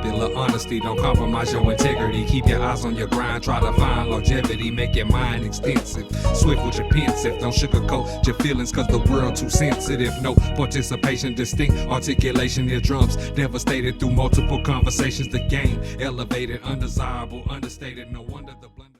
Unpopular honesty, don't compromise your integrity. Keep your eyes on your grind, try to find longevity. Make your mind extensive, swift with your pensive. Don't sugarcoat your feelings cause the world too sensitive. No participation, distinct articulation, eardrums devastated through multiple conversations. The game elevated, undesirable, understated. No wonder the blender.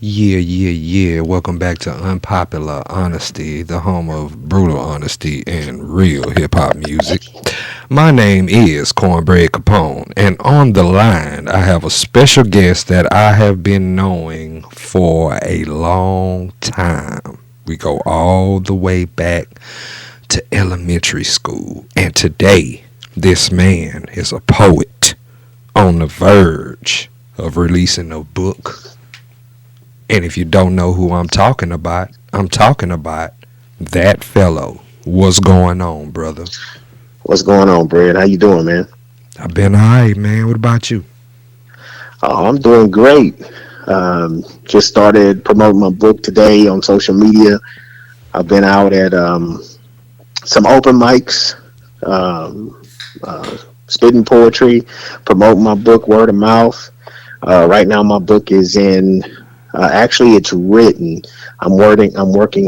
Yeah. Welcome back to Unpopular Honesty, the home of brutal honesty and real hip hop music. My name is Cornbread Capone, and on the line, I have a special guest that I have been knowing for a long time. We go all the way back to elementary school, and today, this man is a poet on the verge of releasing a book. And if you don't know who I'm talking about that fellow. What's going on, brother? What's going on, Brad? How you doing, man? I've been alright, man. What about you? Oh, I'm doing great. Just started promoting my book today on social media. I've been out at some open mics, um, spitting poetry, promoting my book word of mouth. Right now, my book is in. Actually, it's written. I'm working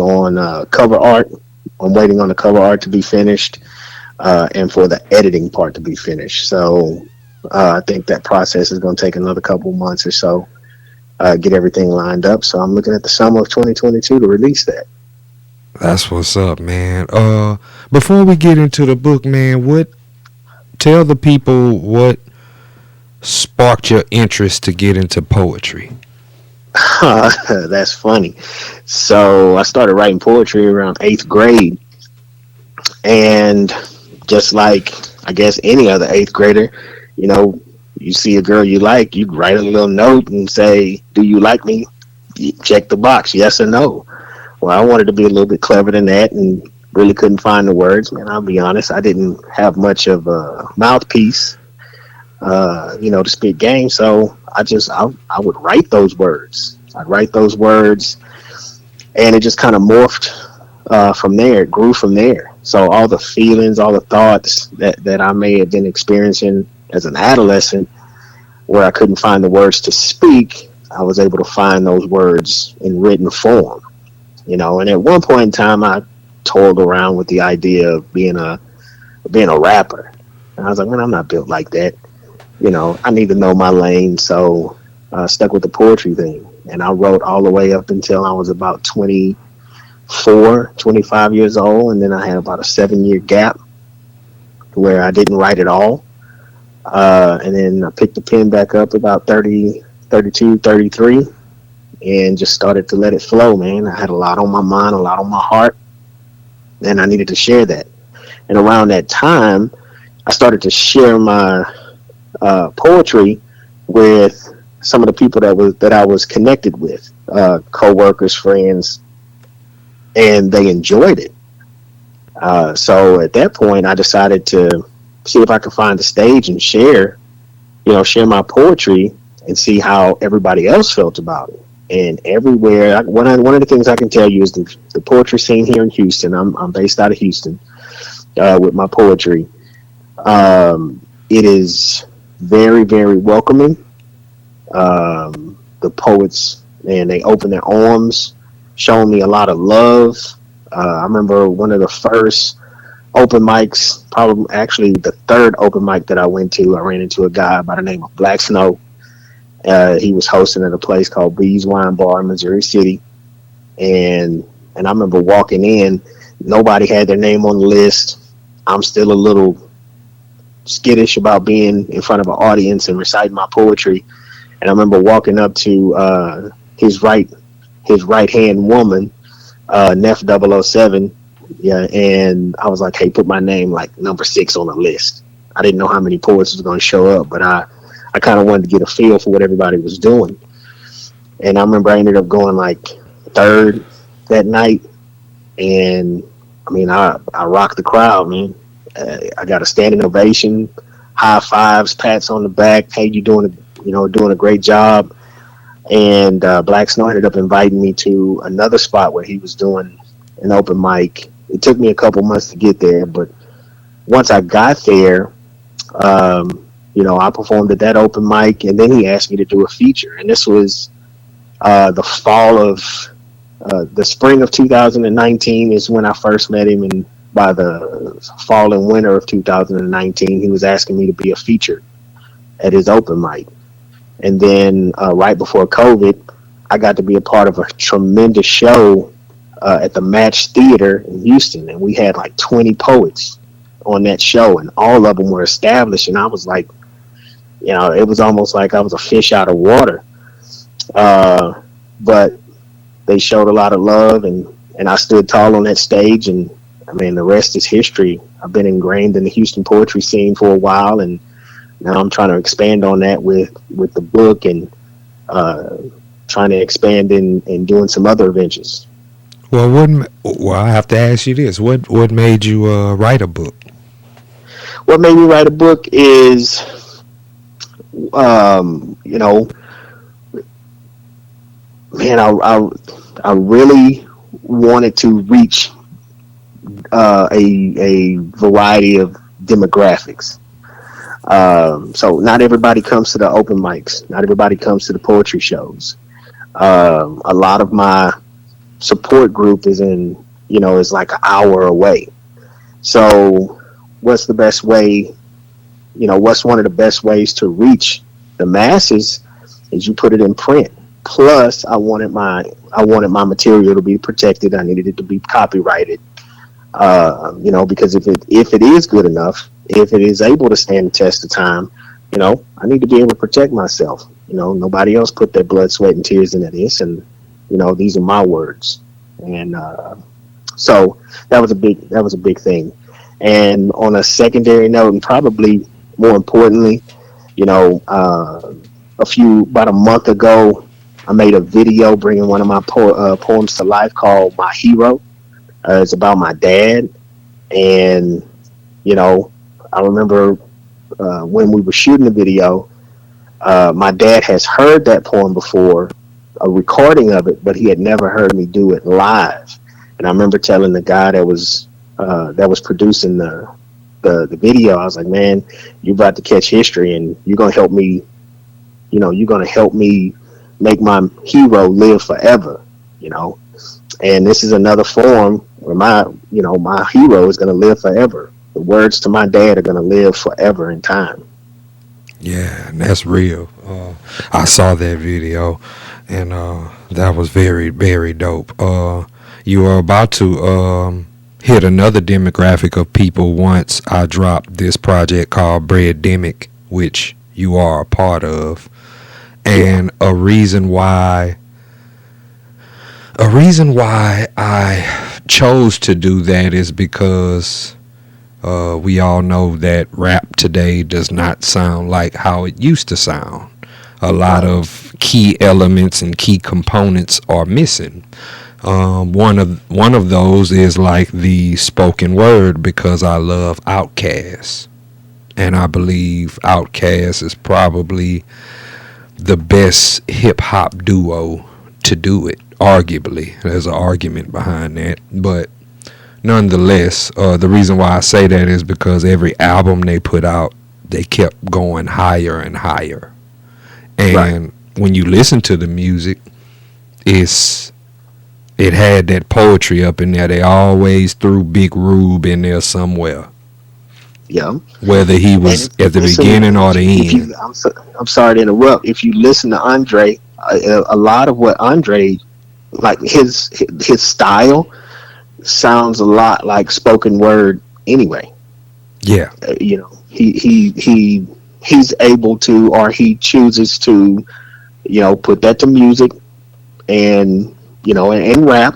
on cover art. I'm waiting on the cover art to be finished, and for the editing part to be finished. So I think that process is going to take another couple months or so. Get everything lined up. So I'm looking at the summer of 2022 to release that. That's what's up, man. Before we get into the book, man, what tell the people what sparked your interest to get into poetry? That's funny. So I started writing poetry around eighth grade, and just like I guess any other eighth grader, you know, you see a girl you like, you write a little note and say, "Do you like me?" You check the box, yes or no. Well, I wanted to be a little bit clever than that, and really couldn't find the words. Man, I'll be honest, I didn't have much of a mouthpiece, to spit game. So I would write those words. I'd write those words, and it just kind of morphed from there. It grew from there. So all the feelings, all the thoughts that I may have been experiencing as an adolescent, where I couldn't find the words to speak, I was able to find those words in written form. And at one point in time, I toyed around with the idea of being a rapper. And I was like, man, I'm not built like that. I need to know my lane. So I stuck with the poetry thing. And I wrote all the way up until I was about 24, 25 years old. And then I had about a 7-year gap where I didn't write at all. And then I picked the pen back up about 30, 32, 33, and just started to let it flow, man. I had a lot on my mind, a lot on my heart, and I needed to share that. And around that time, I started to share my poetry with some of the people that I was connected with, co-workers, friends, and they enjoyed it. So at that point, I decided to see if I could find a stage and share my poetry and see how everybody else felt about it. And everywhere, one of the things I can tell you is the poetry scene here in Houston. I'm based out of Houston with my poetry. It is very, very welcoming. The poets, man, they open their arms, showing me a lot of love. I remember one of the first open mics, probably actually the third open mic that I went to, I ran into a guy by the name of Black Snow. He was hosting at a place called Bees Wine Bar in Missouri City. And I remember walking in, nobody had their name on the list. I'm still a little skittish about being in front of an audience and reciting my poetry. And I remember walking up to his right hand woman, Neff 007. Yeah, and I was like, hey, put my name like number 6 on the list. I didn't know how many poets was going to show up, but I kind of wanted to get a feel for what everybody was doing. And I remember I ended up going like third that night. And I mean, I rocked the crowd, man. I got a standing ovation. high fives, pats on the back. Hey, you doing doing a great job. And Black Snow ended up inviting me to another spot where he was doing an open mic. It took me a couple months to get there, but once I got there, I performed at that open mic, and then he asked me to do a feature. And this was the fall of the spring of 2019 is when I first met him, and by the fall and winter of 2019, he was asking me to be a feature at his open mic. And then right before COVID, I got to be a part of a tremendous show at the Match Theater in Houston, and we had like 20 poets on that show, and all of them were established. And I was like, it was almost like I was a fish out of water. But they showed a lot of love, and I stood tall on that stage, and I mean, the rest is history. I've been ingrained in the Houston poetry scene for a while, and now I'm trying to expand on that with the book, and trying to expand in doing some other ventures. Well, I have to ask you this: what made you write a book? What made me write a book is, you know, man, I really wanted to reach a variety of demographics. So not everybody comes to the open mics. Not everybody comes to the poetry shows. A lot of my support group is like an hour away. So what's the best way? What's one of the best ways to reach the masses is you put it in print. Plus, I wanted my material to be protected. I needed it to be copyrighted. Because if it is good enough, if it is able to stand the test of time, I need to be able to protect myself. Nobody else put their blood, sweat, and tears into this, and these are my words. And so that was a big thing. And on a secondary note, and probably more importantly, about a month ago, I made a video bringing one of my poems to life called "My Hero." It's about my dad, and I remember when we were shooting the video, my dad has heard that poem before, a recording of it, but he had never heard me do it live. And I remember telling the guy that was producing the video, I was like, "Man, you're about to catch history, and you're gonna help me. You're gonna help me make my hero live forever." And this is another form where my hero is going to live forever. The words to my dad are going to live forever in time. Yeah, and that's real. I saw that video, and that was very, very dope. You are about to hit another demographic of people once I dropped this project called Breademic, which you are a part of. And a reason why I chose to do that is because we all know that rap today does not sound like how it used to sound. A lot of key elements and key components are missing. One of those is like the spoken word, because I love Outkast, and I believe Outkast is probably the best hip hop duo to do it. Arguably, there's an argument behind that, but nonetheless, the reason why I say that is because every album they put out, they kept going higher and higher. And when you listen to the music, it had that poetry up in there. They always threw Big Rube in there somewhere. Yeah. Whether he was at the beginning or the end. I'm sorry to interrupt. If you listen to Andre, a lot of what Andre, like his style, sounds a lot like spoken word anyway. Yeah. He's able to, or he chooses to, put that to music, and and rap.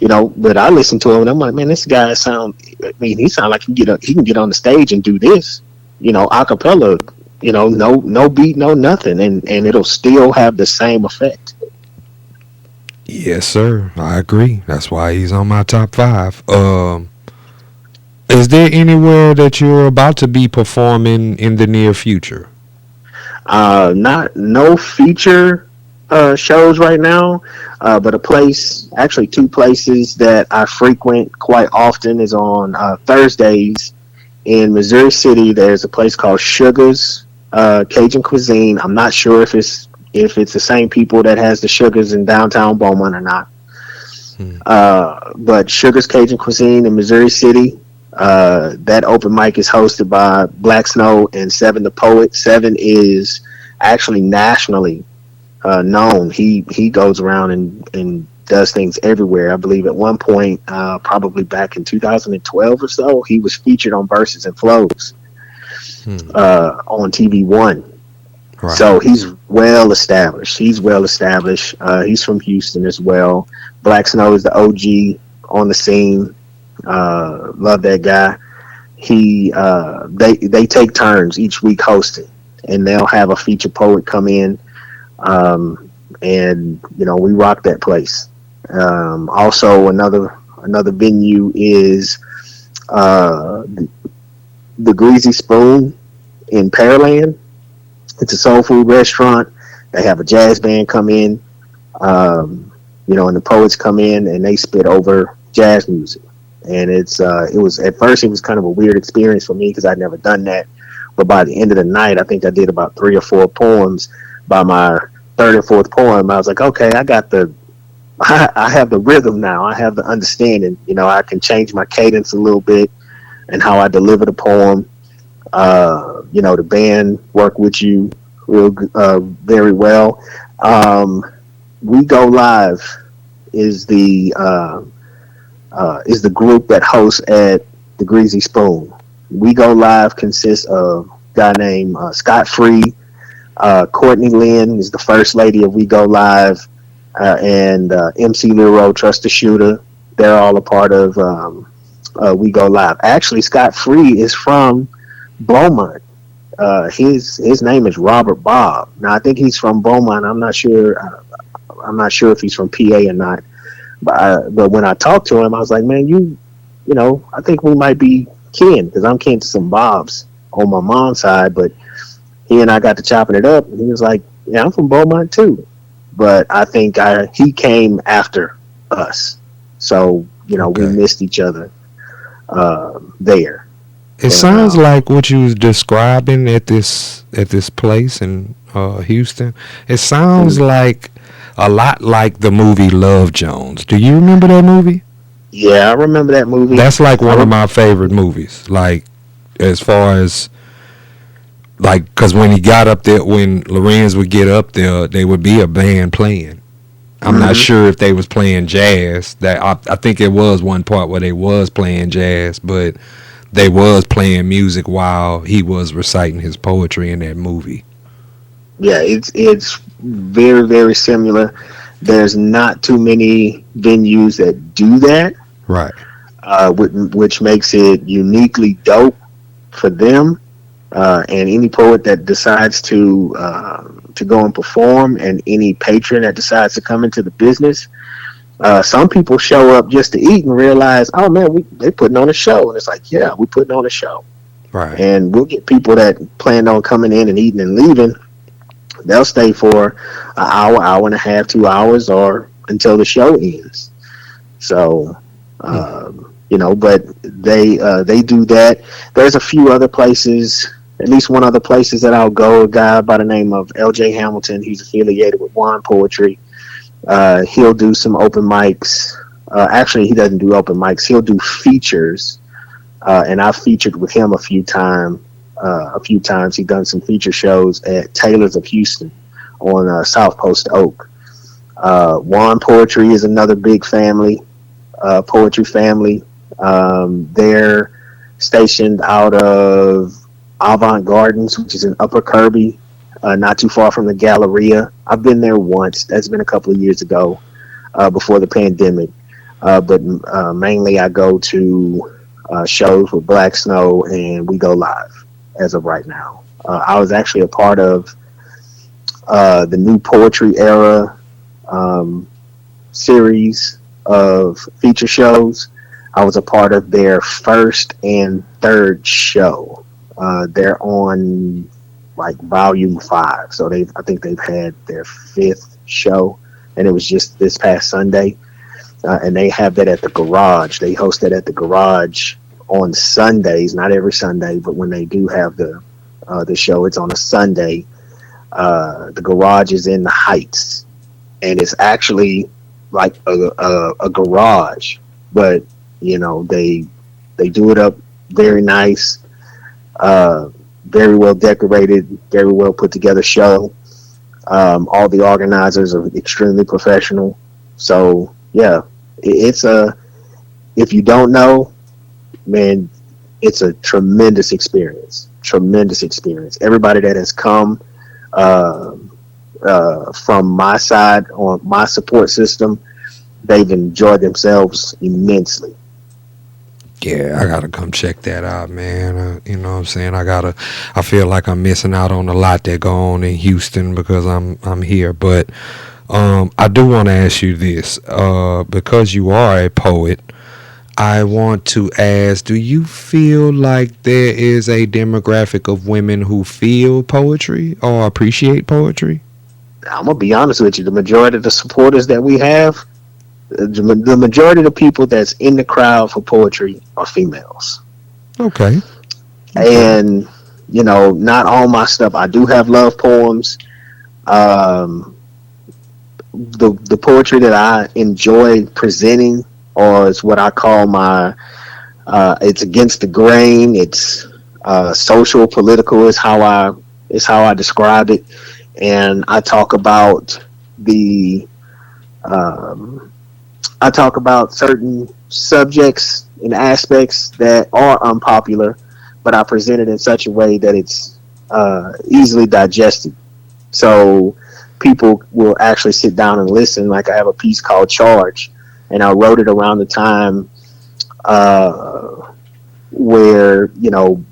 But I listen to him and I'm like, man, this guy he sounds like he can get on the stage and do this, a cappella, no beat, no nothing, and it'll still have the same effect. Yes, sir. I agree. That's why he's on my top 5. Is there anywhere that you're about to be performing in the near future? Not no feature shows right now, but a place, actually two places that I frequent quite often is on Thursdays in Missouri City. There's a place called Sugar's Cajun Cuisine. I'm not sure if it's the same people that has the Sugars in downtown Beaumont or not. Hmm. But Sugar's Cajun Cuisine in Missouri City. That open mic is hosted by Black Snow and Seven the Poet. Seven is actually nationally known. He goes around and does things everywhere. I believe at one point, probably back in 2012 or so, he was featured on Verses and Flows Hmm. on TV1. Right. So he's well established. He's well established. He's from Houston as well. Black Snow is the OG on the scene. Love that guy. They take turns each week hosting, and they'll have a feature poet come in, and we rock that place. Also, another venue is the Greasy Spoon in Pearland. It's a soul food restaurant. They have a jazz band come in, and the poets come in and they spit over jazz music. And it was at first it was kind of a weird experience for me because I'd never done that. But by the end of the night, I think I did about 3 or 4 poems. By my third or fourth poem, I was like, okay, I have the rhythm now. I have the understanding. I can change my cadence a little bit and how I deliver the poem. The band work with you very well. We Go Live is the group that hosts at the Greasy Spoon. We Go Live consists of a guy named Scott Free. Courtney Lynn is the first lady of We Go Live, and MC Leroy, Trust the Shooter. They're all a part of We Go Live. Actually, Scott Free is from Beaumont. His name is Robert Bob. Now I think he's from Beaumont. I'm not sure. I'm not sure if he's from PA or not. But when I talked to him, I was like, man, I think we might be kin because I'm kin to some Bobs on my mom's side. But he and I got to chopping it up, and he was like, yeah, I'm from Beaumont too. But I think he came after us, so we Okay. missed each other there. It But sounds like what you was describing at this place in Houston. It sounds like a lot like the movie Love Jones. Do you remember that movie? yeah, I remember that movie. That's like I one of rem- my favorite movies. Like as far as like, cause when he got up there, when Lorenz would get up there, they would be a band playing. I'm not mhm. sure if they was playing jazz. That I think it was one part where they was playing jazz, but they was playing music while he was reciting his poetry in that movie. Yeah, it's very very similar. There's not too many venues that do that, Right. which makes it uniquely dope for them. And any poet that decides to go and perform, and any patron that decides to come into the business, some people show up just to eat and realize, oh man, they putting on a show, and it's like, yeah, we putting on a show, Right. and we'll get people that planned on coming in and eating and leaving. They'll stay for an hour, hour and a half, 2 hours, or until the show ends. So, Hmm. but they do that. There's a few other places, at least one other places that I'll go. A guy by the name of L.J. Hamilton. He's affiliated with Juan Poetry. He'll do some open mics. Actually, he doesn't do open mics. He'll do features, and I've featured with him a few times. He's done some feature shows at Taylor's of Houston on South Post Oak. Juan Poetry is another big family, poetry family. They're stationed out of Avant Gardens, which is in Upper Kirby, not too far from the Galleria. I've been there once. That's been a couple of years ago, before the pandemic. But mainly I go to shows with Black Snow and We Go Live as of right now. I was actually a part of the new poetry era um, series of feature shows. I was a part of their first and third show. They're on like volume 5, so I think they've had their fifth show, and it was just this past Sunday. And they have that at the garage. They host that at the garage on Sundays, not every Sunday, but when they do have the show, it's on a Sunday. The garage is in the Heights, and it's actually like a garage, but they do it up very nice, uh, very well decorated, very well put together show. All the organizers are extremely professional. So yeah, it's a if you don't know, man, it's a tremendous experience. Tremendous experience. Everybody that has come uh, from my side on my support system, they've enjoyed themselves immensely. Yeah, I gotta come check that out, man. You know what I'm saying? I feel like I'm missing out on a lot that go on in Houston because I'm here. But I do want to ask you this, because you are a poet. I want to ask, do you feel like there is a demographic of women who feel poetry or appreciate poetry? I'm gonna be honest with you. The majority of the supporters that we have, the majority of the people that's in the crowd for poetry are females. Okay. Okay. And not all my stuff. I do have love poems. Um, the poetry that I enjoy presenting, or is what I call my. It's against the grain. It's social, political is how I describe it, and the. Um, I talk about certain subjects and aspects that are unpopular, but I present it in such a way that it's easily digested. So people will actually sit down and listen. Like I have a piece called Charge, and I wrote it around the time uh, where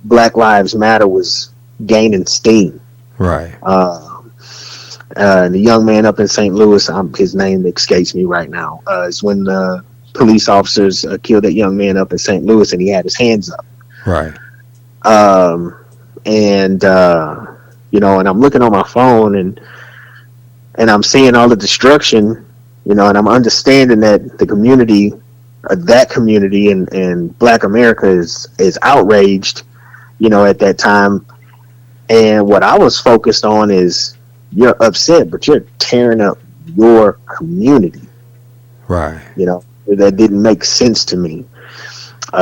Black Lives Matter was gaining steam. Right. The young man up in St. Louis, his name escapes me right now, is when the police officers killed that young man up in St. Louis, and he had his hands up. Right. Um, and and I'm looking on my phone, and I'm seeing all the destruction, and I'm understanding that that community and Black America is outraged, at that time. And what I was focused on is, you're upset, but you're tearing up your community. Right. That didn't make sense to me.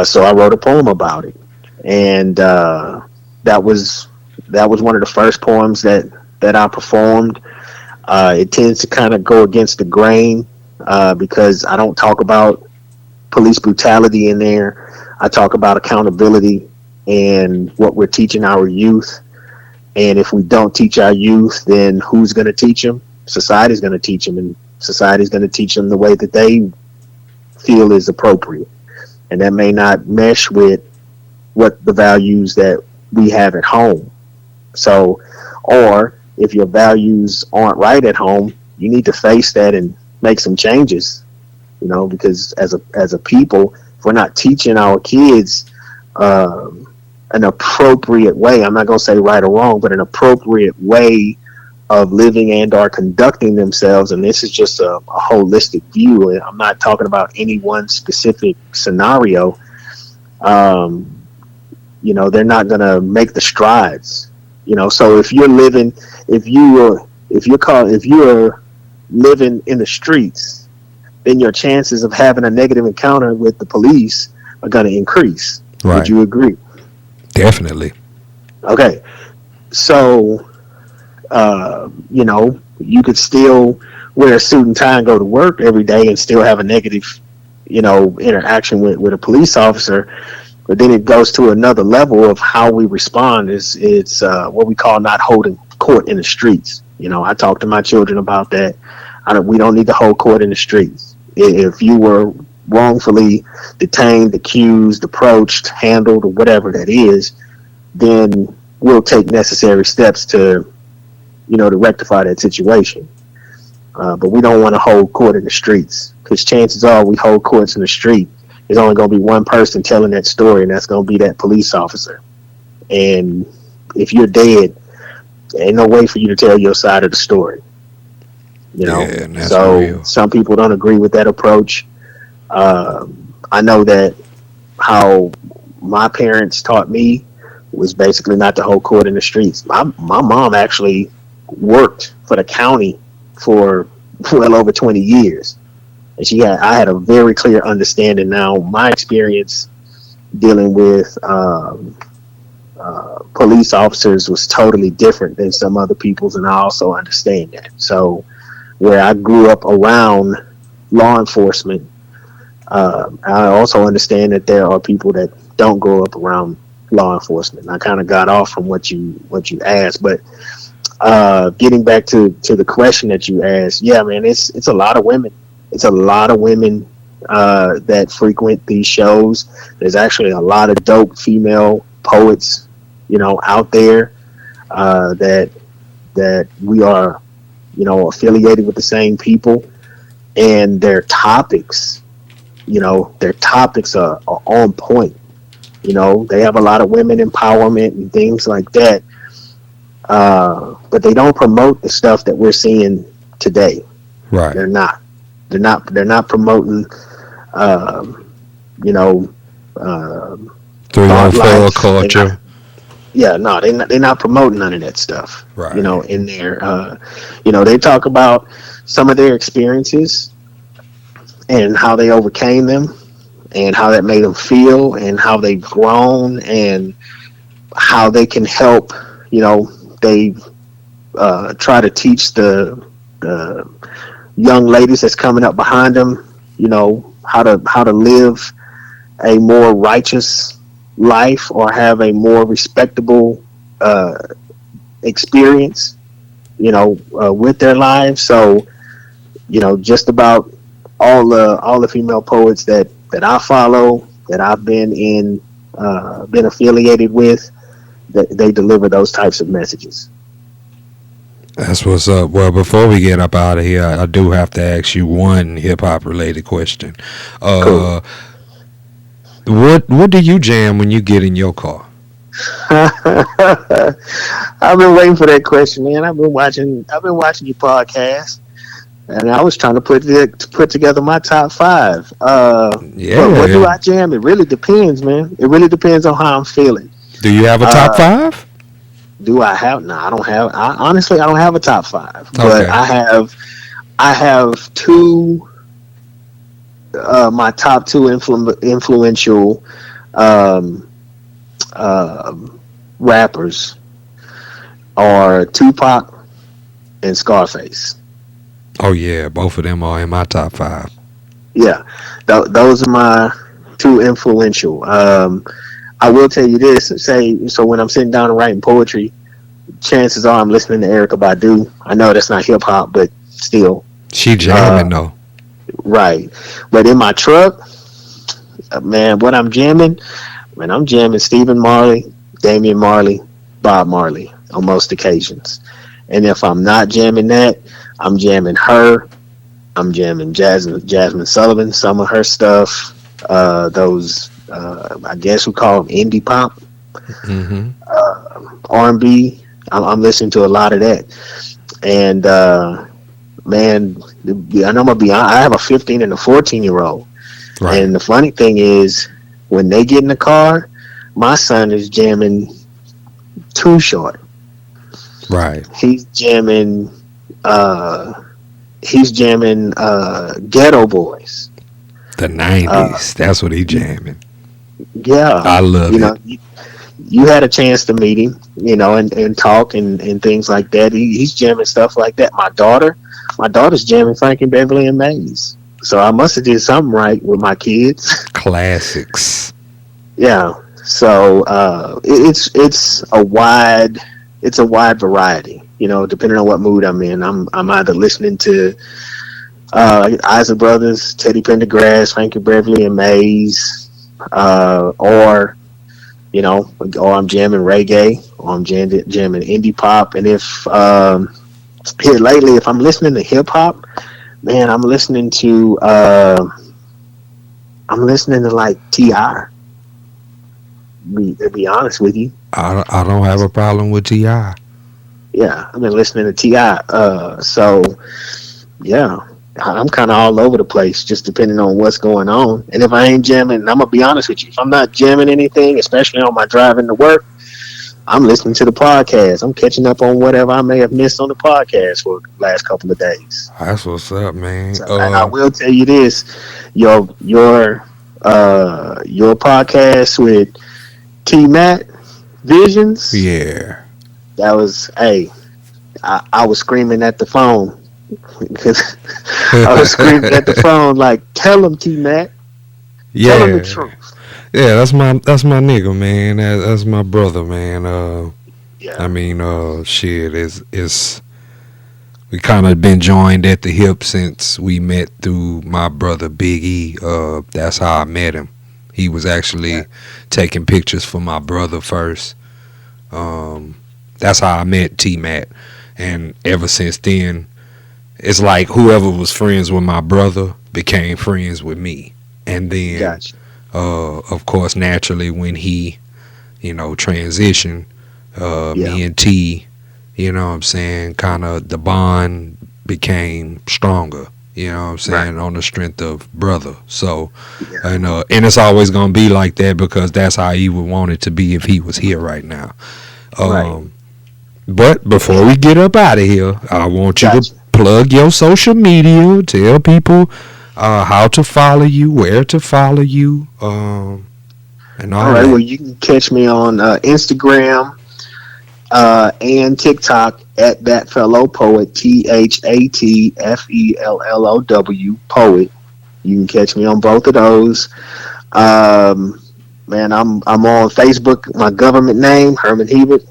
So I wrote a poem about it, and that was one of the first poems that I performed. It tends to kind of go against the grain because I don't talk about police brutality in there. I talk about accountability and what we're teaching our youth. And if we don't teach our youth, then who's going to teach them? Society's going to teach them, and society's going to teach them the way that they feel is appropriate. And that may not mesh with what the values that we have at home. So, or if your values aren't right at home, you need to face that and make some changes. Because as a people, if we're not teaching our kids an appropriate way, I'm not going to say right or wrong, but an appropriate way of living and or conducting themselves, and this is just a holistic view. I'm not talking about any one specific scenario. They're not going to make the strides. So if you're living, if you're living in the streets, then your chances of having a negative encounter with the police are going to increase. Right. Would you agree? Definitely. Okay. So, you could still wear a suit and tie and go to work every day and still have a negative, interaction with a police officer. But then it goes to another level of how we respond. It's what we call not holding court in the streets. I talk to my children about that. We don't need to hold court in the streets. If you were wrongfully detained, accused, approached, handled, or whatever that is, then we'll take necessary steps to rectify that situation. But we don't want to hold court in the streets, because chances are we hold courts in the street there's only going to be one person telling that story, and that's going to be that police officer. And if you're dead, there ain't no way for you to tell your side of the story. You know, Yeah, and that's so real. some people don't agree with that approach. I know that how my parents taught me was basically not to hold court in the streets. My mom actually worked for the county for well over 20 years. And I had a very clear understanding. Now, my experience dealing with police officers was totally different than some other people's, and I also understand that. So, where I grew up around law enforcement, I also understand that there are people that don't grow up around law enforcement. I kind of got off from what you asked, but getting back to the question that you asked, yeah, man, it's a lot of women. It's a lot of women that frequent these shows. There's actually a lot of dope female poets, out there that we are, affiliated with the same people, and their topics are on point. They have a lot of women empowerment and things like that, but they don't promote the stuff that we're seeing today. Right. They're not. They're not promoting, you know, Three on thought four life. They're not. culture. Yeah, no, they're not promoting none of that stuff. Right. In there, they talk about some of their experiences and how they overcame them and how that made them feel and how they've grown and how they can help. They try to teach the young ladies that's coming up behind them, how to live a more righteous life or have a more respectable uh, experience, with their lives. So, just about all the female poets that I follow, that I've been affiliated with, that they deliver those types of messages. That's what's up. Well, before we get up out of here, I do have to ask you one hip hop related question. Cool. Uh, what do you jam when you get in your car? I've been waiting for that question, man. I've been watching your podcast, and I was trying to put together my top five. But what do Yeah. I jam? It really depends, man. It really depends on how I'm feeling. Do you have a top Uh, five? do I have? No, I don't have. Honestly, I don't have a top five, but Okay. I have two. My top two influential um, rappers are Tupac and Scarface. Oh yeah, both of them are in my top five. Yeah, those are my two influential. I will tell you this: say so when I'm sitting down and writing poetry, chances are I'm listening to Erica Badu. I know that's not hip hop, but still, She uh, jamming though. right. But in my truck, man, what I'm jamming, man, I'm jamming Stephen Marley, Damian Marley, Bob Marley on most occasions. And if I'm not jamming that, I'm jamming her. I'm jamming Jasmine Sullivan, some of her stuff. Those, I guess we call them indie pop, Hmm. R&B. I'm listening to a lot of that. And man, and I'm gonna be honest, I have a 15 and a 14-year old. Right. And the funny thing is, when they get in the car, my son is jamming Too Short. Right. He's jamming. Uh, he's jamming Ghetto Boys. The Uh, 90s. That's what he jamming. yeah, I love you it. know, you had a chance to meet him, and talk and things like that. He's jamming stuff like that. My daughter's jamming Frankie Beverly and Maze. So I must have did something right with my kids. Classics. Yeah. So it's a wide variety. Depending on what mood I'm in. I'm either listening to Isaac Brothers, Teddy Pendergrass, Frankie Beverly and Maze, or I'm jamming reggae, or I'm jamming indie pop. And if here lately, if I'm listening to hip hop, man, I'm listening to I'm listening to like Ti. To be honest with you, I don't have a problem with Ti. yeah, I've been listening to Ti. So yeah, I'm kind of all over the place, just depending on what's going on. And if I ain't jamming, I'm gonna be honest with you. If I'm not jamming anything, especially on my driving to work, I'm listening to the podcast. I'm catching up on whatever I may have missed on the podcast for the last couple of days. That's what's up, man. So, and I will tell you this: your podcast with T Matt Visions. Yeah. That was I was screaming at the phone because I was screaming at the phone like, "Tell him, T Mac, tell him the Yeah. truth." Yeah, that's my nigga, man. That's my brother, man. I Yeah, mean, shit is we kind of been joined at the hip since we met through my brother Big E. That's how I met him. He was yeah, actually taking pictures for my brother first. Um, that's how I met T Mac, and ever since then, it's like whoever was friends with my brother became friends with me, and then gotcha. of course, naturally, when he, transitioned, Yeah, me and T, what I'm saying, kind of the bond became stronger. You know what I'm right. saying, on the strength of brother. So, Yeah, and it's always gonna be like that because that's how he would want it to be if he was here right now. right. Um, but before we get up out of here, I want you to Gotcha. plug your social media, tell people how to follow you, where to follow you, and All all right. Well, that. you can catch me on Instagram and TikTok at that fellow poet, ThatFellow poet. You can catch me on both of those. Um, man, I'm on Facebook. My government name Herman Hebert,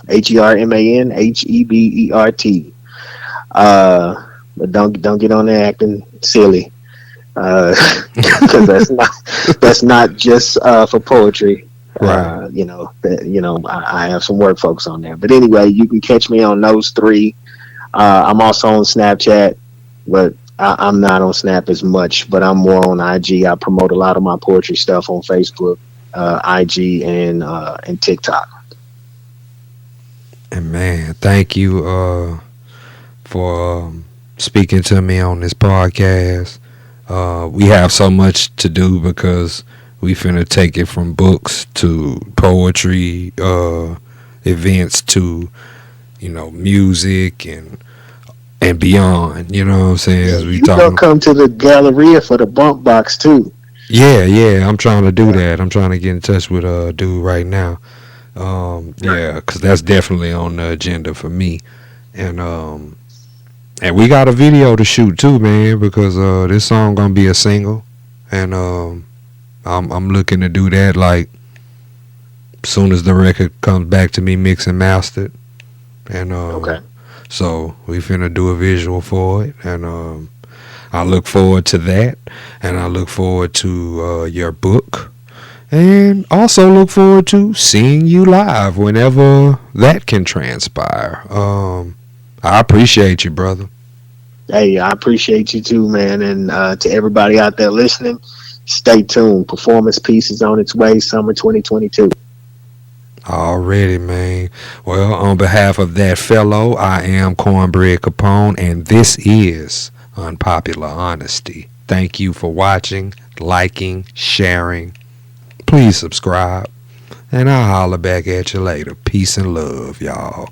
HermanHebert. But don't get on there acting silly, because that's not just for poetry. Right. I have some work folks on there. But anyway, you can catch me on those three. I'm also on Snapchat, but I'm not on Snap as much. But I'm more on IG. I promote a lot of my poetry stuff on Facebook, IG, and TikTok. And man, thank you for speaking to me on this podcast. We have so much to do because we finna take it from books to poetry, events to music and beyond. You know what I'm saying? Yeah, As we you gonna talking. come to the Galleria for the bump box too. Yeah, yeah. I'm trying to do Yeah, that. I'm trying to get in touch with a dude right now. right. Yeah, because that's definitely on the agenda for me. And we got a video to shoot too, man. Because this song gonna be a single, and I'm looking to do that like soon as the record comes back to me mixed and mastered. And Okay. so we finna do a visual for it, and I look forward to that, and I look forward to your book. And also look forward to seeing you live whenever that can transpire. I appreciate you, brother. Hey, I appreciate you too, man. And to everybody out there listening, stay tuned. Performance piece is on its way, summer 2022. Already, man. Well, on behalf of that fellow, I am Cornbread Capone, and this is Unpopular Honesty. Thank you for watching, liking, sharing. Please subscribe, and I'll holler back at you later. Peace and love, y'all.